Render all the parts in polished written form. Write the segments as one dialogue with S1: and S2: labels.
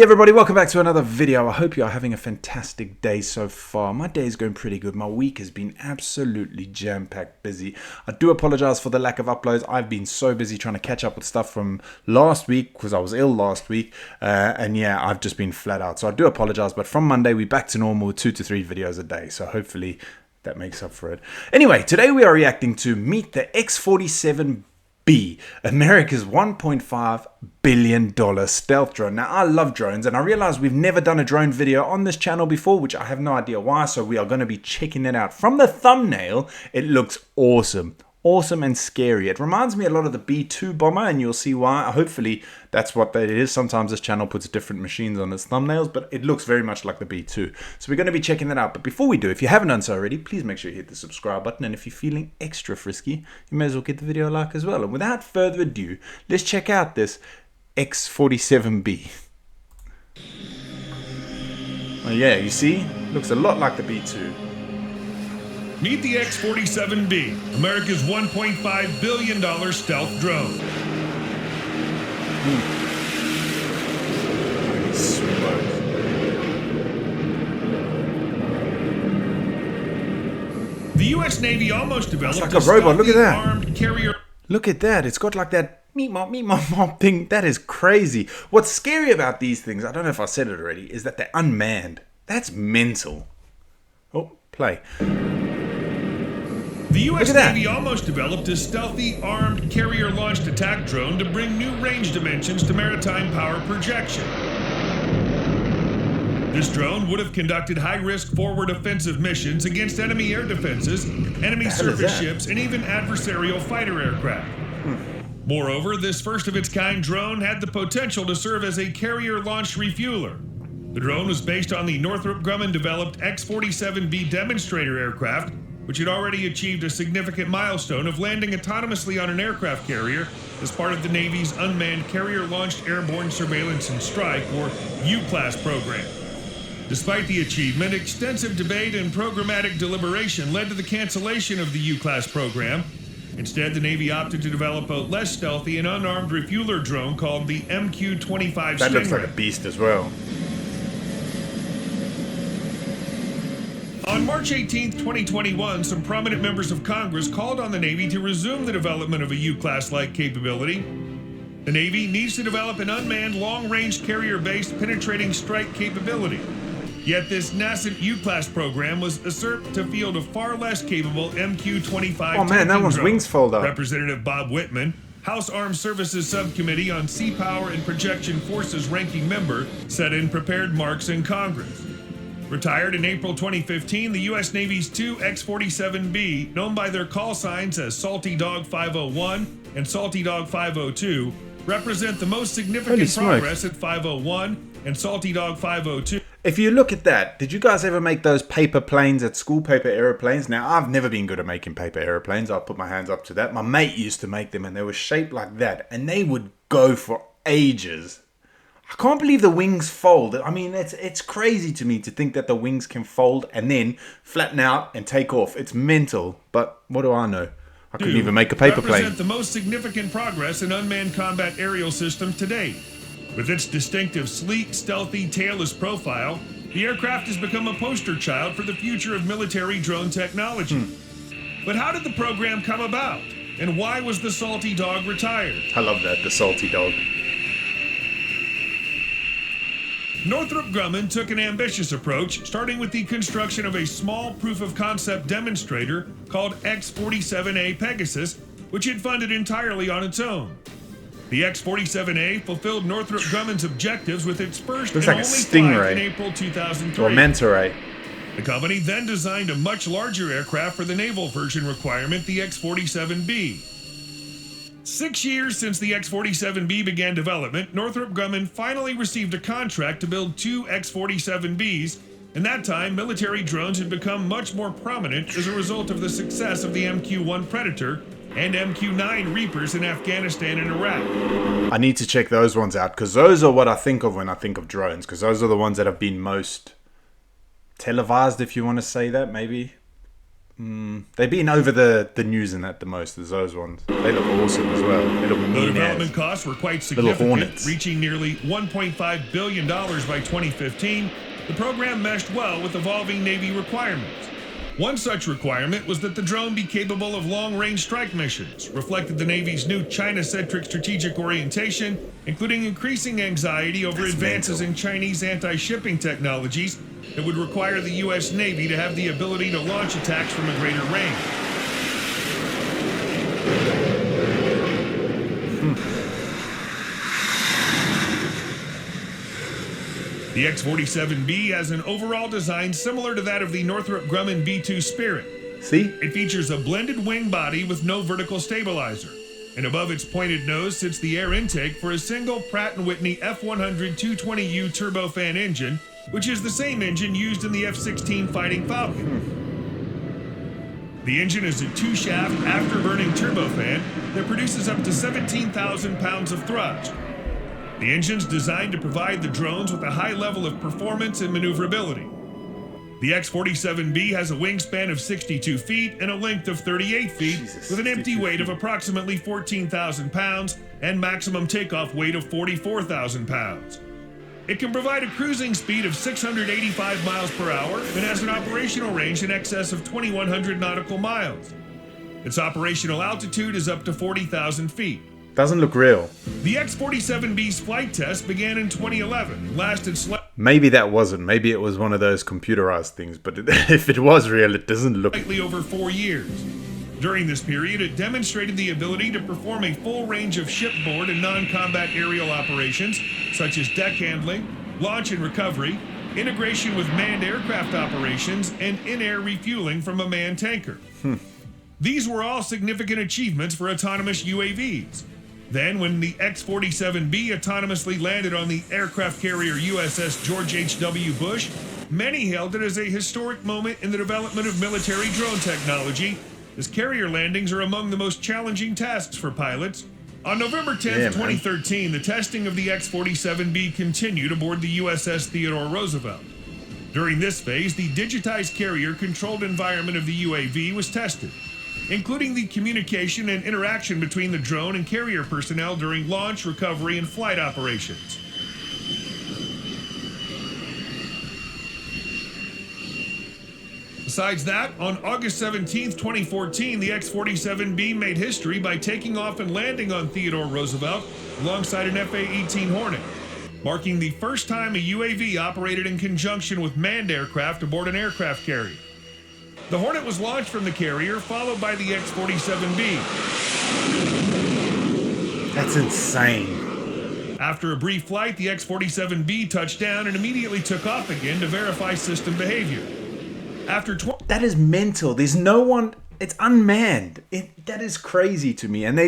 S1: everybody, welcome back to another video. I hope you are having a fantastic day so far. My day is going pretty good. My week has been absolutely jam-packed busy. I do apologize for the lack of uploads. I've been so busy trying to catch up with stuff from last week because I was ill last week. And yeah, I've just been flat out. So I do apologize, but from Monday, we're back to normal, 2 to 3 videos a day. So hopefully that makes up for it. Anyway, today we are reacting to Meet the X-47B, America's $1.5 billion stealth drone. Now, I love drones, and I realize we've never done a drone video on this channel before, which I have no idea why, so we are going to be checking it out. From the thumbnail, it looks awesome. Awesome and scary. It reminds me a lot of the B-2 bomber, and you'll see why. Hopefully, that's what that is. Sometimes this channel puts different machines on its thumbnails, but it looks very much like the B-2. So we're going to be checking that out. But before we do, if you haven't done so already, please make sure you hit the subscribe button. And if you're feeling extra frisky, you may as well get the video a like as well. And without further ado, let's check out this X-47B. Oh yeah, you see? Looks a lot like the B-2.
S2: Meet the X-47B, America's $1.5 billion stealth drone. The U.S. Navy almost developed
S1: like a robot. Look at that.
S2: Armed carrier.
S1: Look at that. It's got like that meet mop thing. That is crazy. What's scary about these things, I don't know if I said it already, is that they're unmanned. That's mental. Oh, play.
S2: The U.S. Navy almost developed a stealthy, armed, carrier-launched attack drone to bring new range dimensions to maritime power projection. This drone would have conducted high-risk forward offensive missions against enemy air defenses, enemy surface ships, and even adversarial fighter aircraft. Moreover, this first-of-its-kind drone had the potential to serve as a carrier-launched refueler. The drone was based on the Northrop Grumman-developed X-47B demonstrator aircraft, which had already achieved a significant milestone of landing autonomously on an aircraft carrier as part of the Navy's Unmanned Carrier-Launched Airborne Surveillance and Strike, or UCAS program. Despite the achievement, extensive debate and programmatic deliberation led to the cancellation of the UCAS program. Instead, the Navy opted to develop a less stealthy and unarmed refueler drone called the MQ-25 Stingray.
S1: That looks like a beast as well.
S2: On March 18, 2021, some prominent members of Congress called on the Navy to resume the development of a UCAS-like capability. The Navy needs to develop an unmanned, long-range carrier-based penetrating strike capability. Yet this nascent UCAS program was usurped to field a far less capable MQ-25.
S1: Oh man, that one's
S2: drone.
S1: wings fold up.
S2: Representative Bob Whitman, House Armed Services Subcommittee on Sea Power and Projection Forces ranking member, said in prepared remarks in Congress. Retired in April 2015, the U.S. Navy's two X-47B, known by their call signs as Salty Dog 501 and Salty Dog 502, represent the most significant progress at 501 and Salty Dog 502.
S1: If you look at that, did you guys ever make those paper planes at school, paper aeroplanes? Now, I've never been good at making paper aeroplanes. I'll put my hands up to that. My mate used to make them, and they were shaped like that, and they would go for ages. I can't believe the wings fold. I mean, it's crazy to me to think that the wings can fold and then flatten out and take off. It's mental, but what do I know? I couldn't even make a paper plane.
S2: Represent the most significant progress in unmanned combat aerial systems to date. With its distinctive, sleek, stealthy, tailless profile, the aircraft has become a poster child for the future of military drone technology. But how did the program come about? And why was the Salty Dog retired?
S1: I love that, the Salty Dog.
S2: Northrop Grumman took an ambitious approach, starting with the construction of a small proof-of-concept demonstrator called X-47A Pegasus, which it funded entirely on its own. The X-47A fulfilled Northrop Grumman's objectives with its first and only flight in April 2003.
S1: Or manta ray.
S2: The company then designed a much larger aircraft for the naval version requirement, the X-47B. 6 years since the X-47B began development, Northrop Grumman finally received a contract to build two X-47Bs, and that time military drones had become much more prominent as a result of the success of the MQ-1 Predator and MQ-9 Reapers in Afghanistan and Iraq.
S1: I need to check those ones out, because those are what I think of when I think of drones, because those are the ones that have been most televised, if you want to say that, maybe. They've been over the news and that the most, as those ones. They look awesome as well. They look
S2: The
S1: mean
S2: development
S1: as.
S2: costs were quite
S1: Little
S2: significant,
S1: Hornets.
S2: reaching nearly $1.5 billion by 2015. The program meshed well with evolving Navy requirements. One such requirement was that the drone be capable of long-range strike missions, reflected the Navy's new China-centric strategic orientation, including increasing anxiety over advances in Chinese anti-shipping technologies that would require the U.S. Navy to have the ability to launch attacks from a greater range. The X-47B has an overall design similar to that of the Northrop Grumman B-2 Spirit.
S1: See?
S2: It features a blended wing body with no vertical stabilizer, and above its pointed nose sits the air intake for a single Pratt & Whitney F100 220U turbofan engine, which is the same engine used in the F-16 Fighting Falcon. The engine is a two-shaft afterburning turbofan that produces up to 17,000 pounds of thrust. The engine's designed to provide the drones with a high level of performance and maneuverability. The X-47B has a wingspan of 62 feet and a length of 38 feet, with an empty weight of approximately 14,000 pounds and maximum takeoff weight of 44,000 pounds. It can provide a cruising speed of 685 miles per hour and has an operational range in excess of 2,100 nautical miles. Its operational altitude is up to 40,000 feet.
S1: Doesn't look real.
S2: The X-47B's flight test began in 2011 and lasted
S1: Maybe that wasn't. Maybe it was one of those computerized things, but if it was real, it doesn't look...
S2: slightly over 4 years. During this period, it demonstrated the ability to perform a full range of shipboard and non-combat aerial operations, such as deck handling, launch and recovery, integration with manned aircraft operations, and in-air refueling from a manned tanker. These were all significant achievements for autonomous UAVs. Then, when the X-47B autonomously landed on the aircraft carrier USS George H.W. Bush, many hailed it as a historic moment in the development of military drone technology, as carrier landings are among the most challenging tasks for pilots. On November 10, 2013, the testing of the X-47B continued aboard the USS Theodore Roosevelt. During this phase, the digitized carrier-controlled environment of the UAV was tested, including the communication and interaction between the drone and carrier personnel during launch, recovery, and flight operations. Besides that, on August 17, 2014, the X-47B made history by taking off and landing on Theodore Roosevelt alongside an FA-18 Hornet, marking the first time a UAV operated in conjunction with manned aircraft aboard an aircraft carrier. The Hornet was launched from the carrier, followed by the X-47B.
S1: That's insane.
S2: After a brief flight, the X-47B touched down and immediately took off again to verify system behavior. After
S1: That is mental. There's no one... It's unmanned. That is crazy to me. And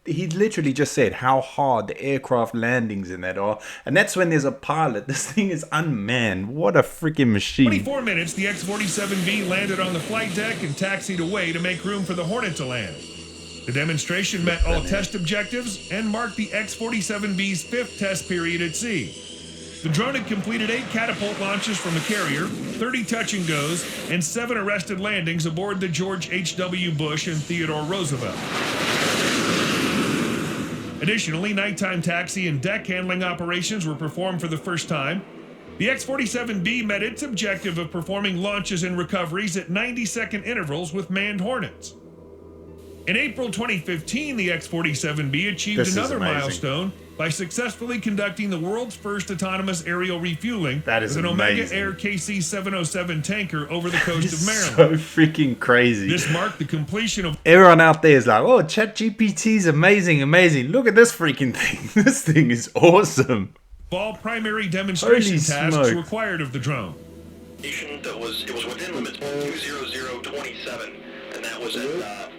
S1: he literally just said how hard the aircraft landings in that are. And that's when there's a pilot. This thing is unmanned. What a freaking machine.
S2: 24 minutes, the X-47B landed on the flight deck and taxied away to make room for the Hornet to land. The demonstration met all test objectives and marked the X-47B's 5th test period at sea. The drone had completed 8 catapult launches from the carrier, 30 touch and goes, and 7 arrested landings aboard the George H.W. Bush and Theodore Roosevelt. Additionally, nighttime taxi and deck handling operations were performed for the first time. The X-47B met its objective of performing launches and recoveries at 90-second intervals with manned Hornets. In April 2015, the X-47B achieved another milestone by successfully conducting the world's first autonomous aerial refueling with an Omega Air KC-707 tanker over the coast of Maryland.
S1: So freaking crazy.
S2: This marked the completion of...
S1: Everyone out there is like, oh, ChatGPT is amazing, amazing. Look at this freaking thing. This thing is awesome.
S2: All primary demonstration tasks required of the drone.
S3: It was within limits 20027, and that was at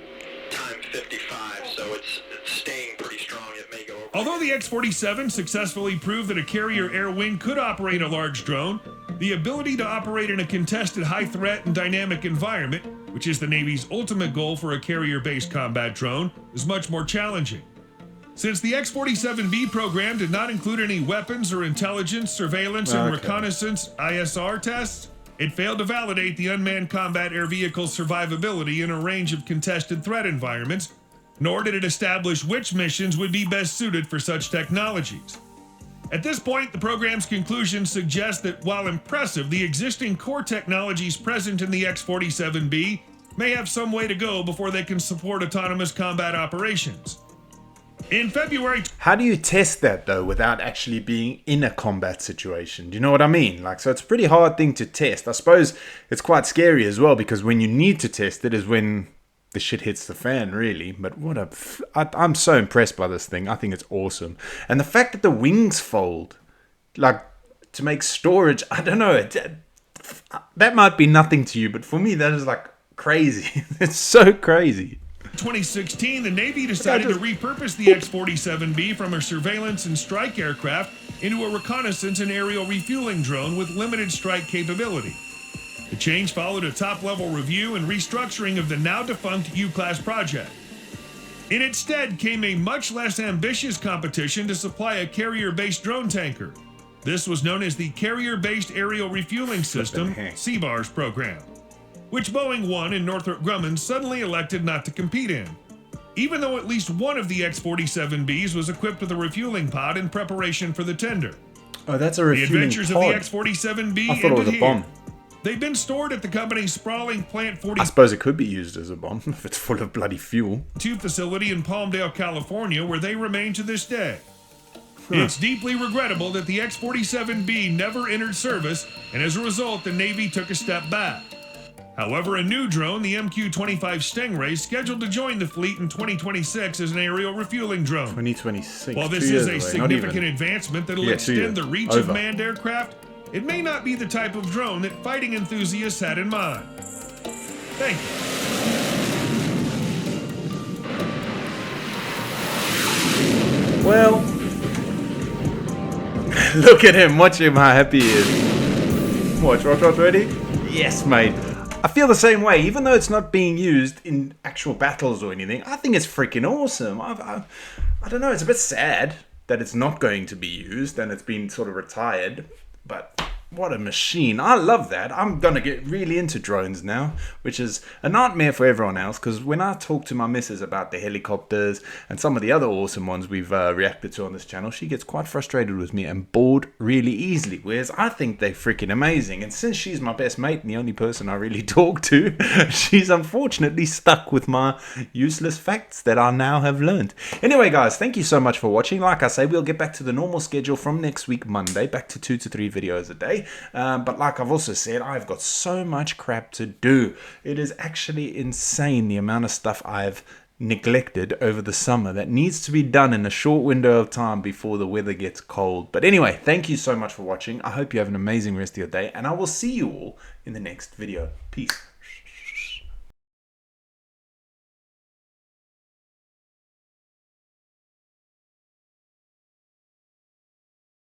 S3: time 55, so it's staying pretty strong. It may go over.
S2: Although the X-47 successfully proved that a carrier air wing could operate a large drone, the ability to operate in a contested high-threat and dynamic environment, which is the Navy's ultimate goal for a carrier-based combat drone, is much more challenging. Since the X-47B program did not include any weapons or intelligence, surveillance, and reconnaissance ISR tests, It failed to validate the unmanned combat air vehicle's survivability in a range of contested threat environments, nor did it establish which missions would be best suited for such technologies. At this point, the program's conclusions suggest that while impressive, the existing core technologies present in the X-47B may have some way to go before they can support autonomous combat operations. In February...
S1: How do you test that, though, without actually being in a combat situation? Do you know what I mean? Like, so it's a pretty hard thing to test. I suppose it's quite scary as well, because when you need to test it is when the shit hits the fan, really. But I'm so impressed by this thing. I think it's awesome. And the fact that the wings fold, like, to make storage, I don't know, that might be nothing to you, but for me, that is, like, crazy. It's so crazy.
S2: 2016, the Navy decided to repurpose the X-47B from a surveillance and strike aircraft into a reconnaissance and aerial refueling drone with limited strike capability. The change followed a top-level review and restructuring of the now-defunct UCAS project. In its stead came a much less ambitious competition to supply a carrier-based drone tanker. This was known as the Carrier-Based Aerial Refueling System, CBARS program, which Boeing won and Northrop Grumman suddenly elected not to compete in, even though at least one of the X-47Bs was equipped with a refueling pod in preparation for the tender.
S1: Oh, that's a refueling
S2: The adventures
S1: pod.
S2: of the X-47B
S1: I thought it was a bomb.
S2: They've been stored at the company's sprawling Plant 42
S1: I suppose it could be used as a bomb if it's full of bloody fuel.
S2: facility in Palmdale, California, where they remain to this day. It's deeply regrettable that the X-47B never entered service, and as a result, the Navy took a step back. However, a new drone, the MQ-25 Stingray, is scheduled to join the fleet in 2026 as an aerial refueling drone.
S1: 2026.
S2: While this is a significant advancement that will extend the reach of manned aircraft, it may not be the type of drone that fighting enthusiasts had in mind. Thank
S1: you. Well, look at him. Watch him, how happy he is. Watch, ready? Yes, mate. I feel the same way, even though it's not being used in actual battles or anything. I think it's freaking awesome. I don't know, it's a bit sad that it's not going to be used and it's been sort of retired, but what a machine. I love that. I'm going to get really into drones now, which is a nightmare for everyone else, because when I talk to my missus about the helicopters and some of the other awesome ones we've reacted to on this channel, she gets quite frustrated with me and bored really easily, whereas I think they're freaking amazing. And since she's my best mate and the only person I really talk to, she's unfortunately stuck with my useless facts that I now have learned. Anyway, guys, thank you so much for watching. Like I say, we'll get back to the normal schedule from next week, Monday, back to 2 to 3 videos a day. But like I've also said, I've got so much crap to do. It is actually insane the amount of stuff I've neglected over the summer that needs to be done in a short window of time before the weather gets cold. But anyway, thank you so much for watching. I hope you have an amazing rest of your day, and I will see you all in the next video. Peace.